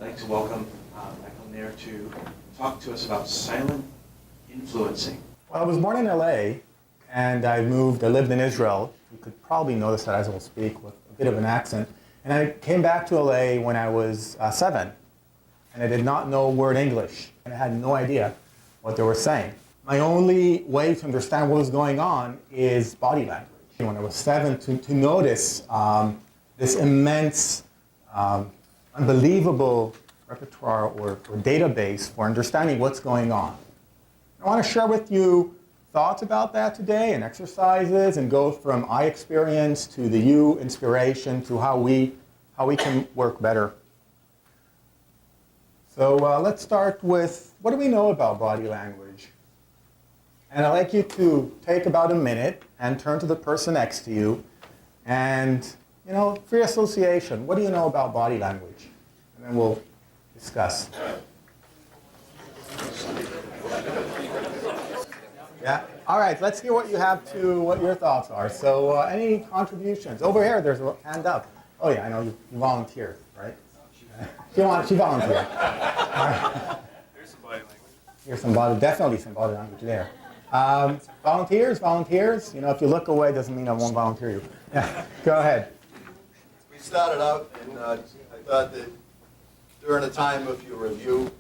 I'd like to welcome Michael Nir to talk to us about silent influencing. Well, I was born in LA, and I lived in Israel. You could probably notice that as I will speak with a bit of an accent. And I came back to LA when I was 7, and I did not know a word English, and I had no idea what they were saying. My only way to understand what was going on is body language. When I was 7, to notice this immense, unbelievable repertoire or database for understanding what's going on. I want to share with you thoughts about that today and exercises and go from I experience to the you inspiration to how we can work better. So let's start with what do we know about body language? And I'd like you to take about a minute and turn to the person next to you and, free association. What do you know about body language? And then we'll discuss. Yeah? All right, let's hear what you have what your thoughts are. So any contributions? Over here, there's a hand up. Oh yeah, I know you volunteered, right? She volunteered. There's some body language. Here's definitely some body language there. Volunteers. If you look away, doesn't mean I won't volunteer you. Yeah, go ahead. We started out, and I thought that during a time of your review, if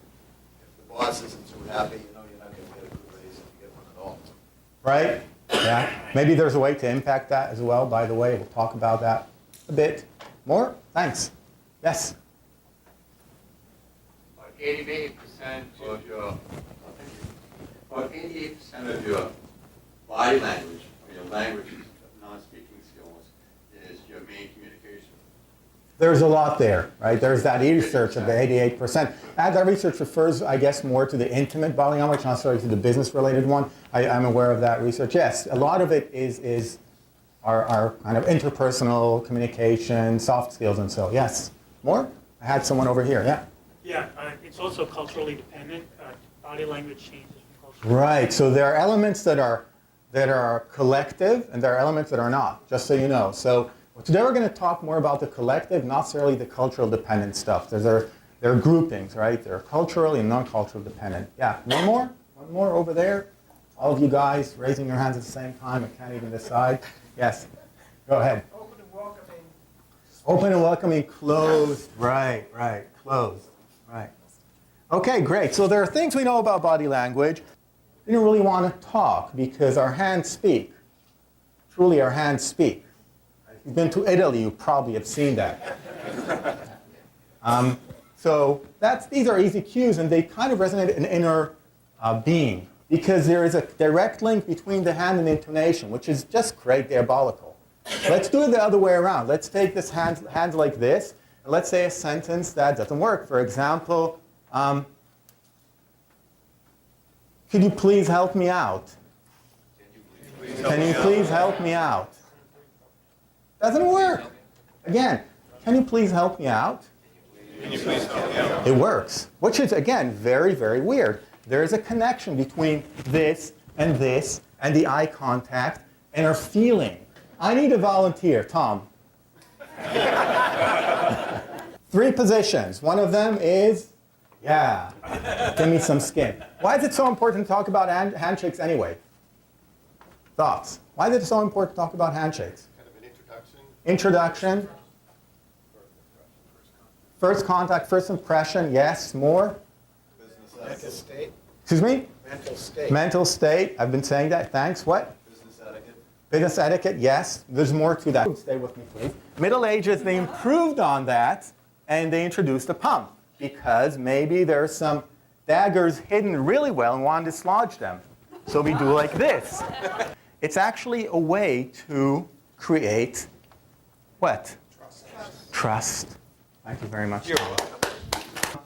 the boss isn't too happy, you're not going to get a good raise if you get one at all. Right? Yeah. Maybe there's a way to impact that as well, by the way. We'll talk about that a bit more. Thanks. Yes? About 88% of your, about 88% of your body language, or your language of non-speaking skills, is your main communication. There's a lot there, right? There's that research of the 88%. And that research refers, I guess, more to the intimate body language, not necessarily to the business-related one. I'm aware of that research. Yes, a lot of it is our kind of interpersonal communication, soft skills, and so. Yes. More? I had someone over here. Yeah. Yeah, it's also culturally dependent. Body language changes from culture. Right. So there are elements that are collective, and there are elements that are not. Just so you know. So today we're going to talk more about the collective, not necessarily the cultural dependent stuff. There are groupings, right? They're culturally and non-cultural dependent. Yeah. One more over there. All of you guys raising your hands at the same time. I can't even decide. Yes. Go ahead. Open and welcoming. Open and welcoming, closed. Right. Closed. Right. Okay, great. So there are things we know about body language. We don't really want to talk because our hands speak. Truly, our hands speak. If you've been to Italy, you probably have seen that. So these are easy cues, and they kind of resonate in inner being because there is a direct link between the hand and the intonation, which is just great diabolical. Let's do it the other way around. Let's take this hands like this, and let's say a sentence that doesn't work. For example, could you please help me out? Can you please help me out? Doesn't work. Again, can you please help me out? Can you please help me out? It works, which is, again, very, very weird. There is a connection between this and the eye contact and our feeling. I need a volunteer. Tom. 3 positions. One of them is, give me some skin. Why is it so important to talk about handshakes anyway? Thoughts? Why is it so important to talk about handshakes? Kind of an introduction. Introduction. First contact, first impression, yes. More? Mental state. Excuse me? Mental state. Mental state. I've been saying that. Thanks. What? Business etiquette. Business etiquette, yes. There's more to that. Stay with me, please. Middle Ages, they improved on that, and they introduced a pump because maybe there's some daggers hidden really well and want to dislodge them. So we do like this. It's actually a way to create what? Trust. Thank you very much. You're welcome.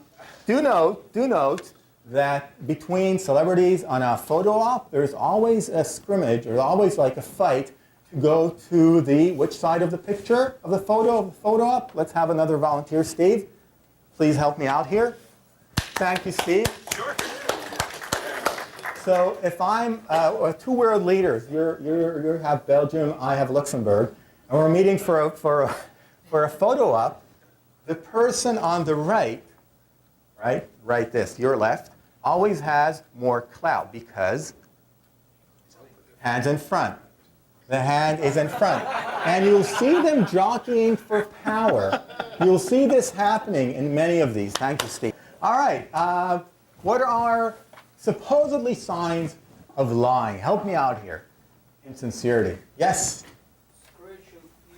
Do note that between celebrities on a photo op, there's always a scrimmage, there's always like a fight to go to which side of the picture of the photo op. Let's have another volunteer, Steve. Please help me out here. Thank you, Steve. Sure. So if I'm 2 world leaders, you have Belgium, I have Luxembourg, and we're meeting for a photo op, the person on the right right? Write this. Your left always has more clout because hands in front. The hand is in front. And you'll see them jockeying for power. You'll see this happening in many of these. Thank you, Steve. All right. What are supposedly signs of lying? Help me out here. Insincerity. Yes?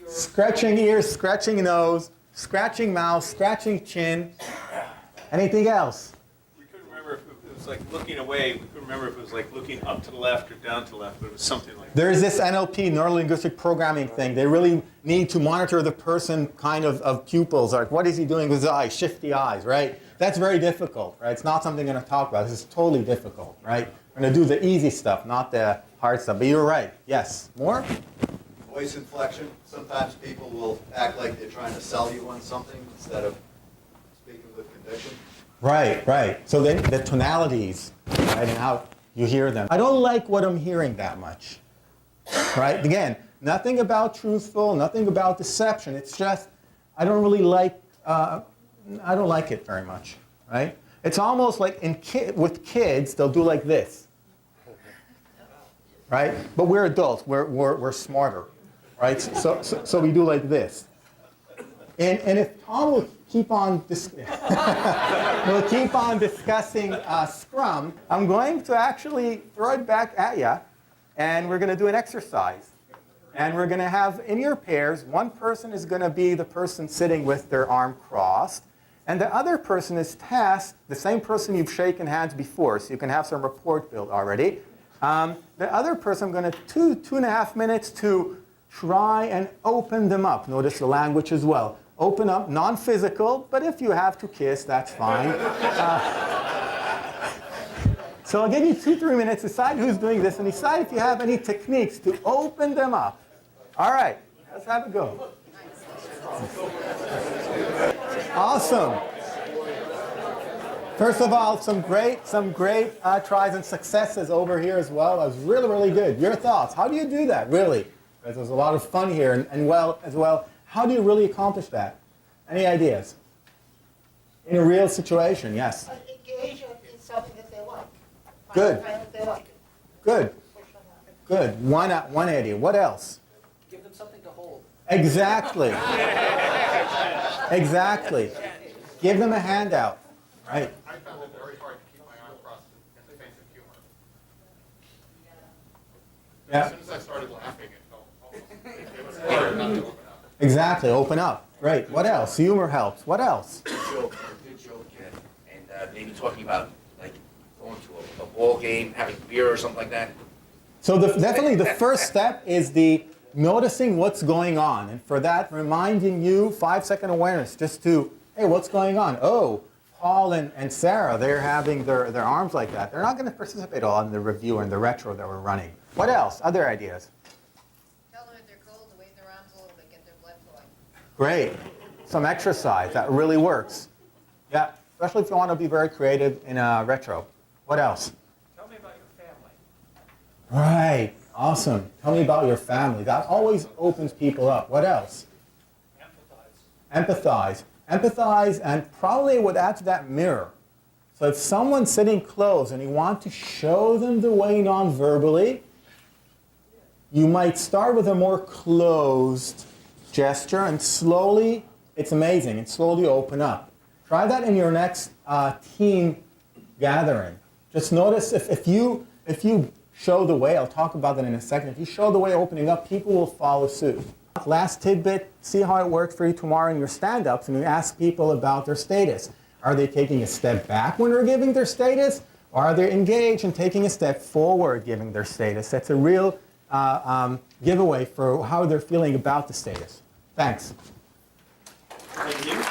Scratching ears, scratching nose, scratching mouth, scratching chin. Anything else? We couldn't remember if it was like looking away. We couldn't remember if it was like looking up to the left or down to the left, but it was something like that. There's this NLP, neuro-linguistic programming thing. They really need to monitor the person kind of pupils. Like, what is he doing with his eyes? Shifty eyes, right? That's very difficult, right? It's not something I'm going to talk about. This is totally difficult, right? We're going to do the easy stuff, not the hard stuff. But you're right. Yes. More? Voice inflection. Sometimes people will act like they're trying to sell you on something instead of speaking with conviction. Right, right. So then the tonalities, right, and how you hear them. I don't like what I'm hearing that much, right? Again, nothing about truthful, nothing about deception. It's just I don't really like. I don't like it very much, right? It's almost like with kids, they'll do like this, right? But we're adults. We're smarter, right? So we do like this. And if Tom will keep on discussing Scrum, I'm going to actually throw it back at you, and we're going to do an exercise. And we're going to have, in your pairs, one person is going to be the person sitting with their arm crossed, and the other person is tasked, the same person you've shaken hands before, so you can have some rapport built already. The other person, I'm going to 2.5 minutes to try and open them up. Notice the language as well. Open up, non-physical, but if you have to kiss, that's fine. So I'll give you 2-3 minutes, decide who's doing this, and decide if you have any techniques to open them up. All right, let's have a go. Awesome. First of all, some great tries and successes over here as well. That was really, really good. Your thoughts? How do you do that, really? Because there's a lot of fun here, and well, as well, how do you really accomplish that? Any ideas? In a real situation, yes. Engage in something that they like. Good. Find that they like. Good. Good. One idea. What else? Give them something to hold. Exactly. Exactly. Give them a handout. Right. I found it very hard to keep my arm crossed in the face of humor. Yeah. As soon as I started laughing, it felt almost, it was hard not to open up. Exactly. Open up. Great. What else? Humor helps. What else? Good joke, and maybe talking about like going to a ball game, having beer or something like that. So definitely the first step is the noticing what's going on. And for that, reminding you 5-second awareness just to, hey, what's going on? Oh, Paul and Sarah, they're having their arms like that. They're not going to participate all in the review and the retro that we're running. What else? Other ideas? Tell them if they're cold to wave their arms a little bit, get their blood flowing. Great. Some exercise. That really works. Yeah, especially if you want to be very creative in a retro. What else? Tell me about your family. Right. Awesome. Tell me about your family. That always opens people up. What else? Empathize. Empathize, and probably would add to that mirror. So if someone's sitting close and you want to show them the way non-verbally, you might start with a more closed gesture and slowly, it's amazing, and slowly open up. Try that in your next team gathering. Just notice if you show the way, I'll talk about that in a second, if you show the way opening up, people will follow suit. Last tidbit, see how it works for you tomorrow in your stand-ups, and you ask people about their status. Are they taking a step back when they're giving their status? Or are they engaged and taking a step forward giving their status? That's a real giveaway for how they're feeling about the status. Thanks. Thank you.